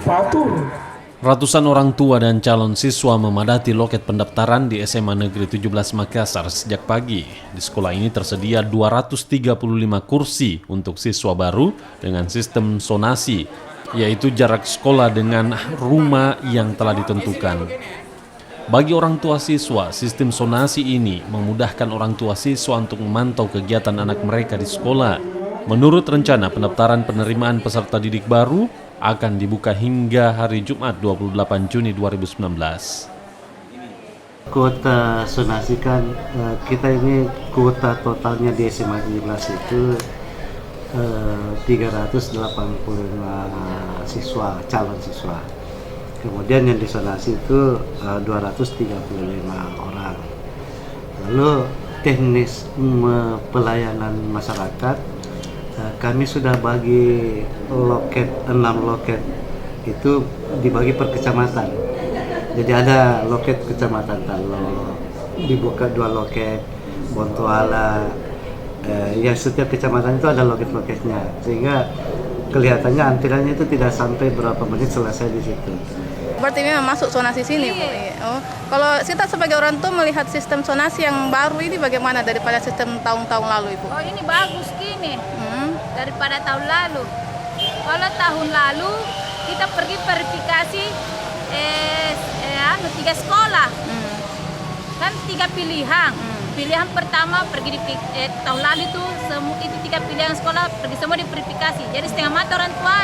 Fatur. Ratusan orang tua dan calon siswa memadati loket pendaftaran di SMA Negeri 17 Makassar sejak pagi. Di sekolah ini tersedia 235 kursi untuk siswa baru dengan sistem zonasi, yaitu jarak sekolah dengan rumah yang telah ditentukan. Bagi orang tua siswa, sistem zonasi ini memudahkan orang tua siswa untuk memantau kegiatan anak mereka di sekolah. Menurut rencana, pendaftaran penerimaan peserta didik baru akan dibuka hingga hari Jumat 28 Juni 2019. Kuota zonasi kan kita ini kuota totalnya di SMA 17 itu 385 siswa, calon siswa. Kemudian yang disonasi itu 235 orang. Lalu teknis pelayanan masyarakat, kami sudah bagi loket, 6 loket itu dibagi per kecamatan. Jadi ada loket kecamatan Talo, dibuka 2 loket, Bontoala, yang setiap kecamatan itu ada loket-loketnya, sehingga kelihatannya antriannya itu tidak sampai berapa menit selesai di situ. Berarti memang masuk zonasi sini, Bu. Oh, kalau kita sebagai orang tua melihat sistem zonasi yang baru ini bagaimana daripada sistem tahun-tahun lalu, Ibu? Oh, ini bagus gini daripada tahun lalu. Kalau tahun lalu kita pergi verifikasi 3 sekolah, kan 3 pilihan. Pilihan pertama pergi di tahun lalu itu 3 pilihan sekolah pergi semua diverifikasi. Jadi setengah mata orang tua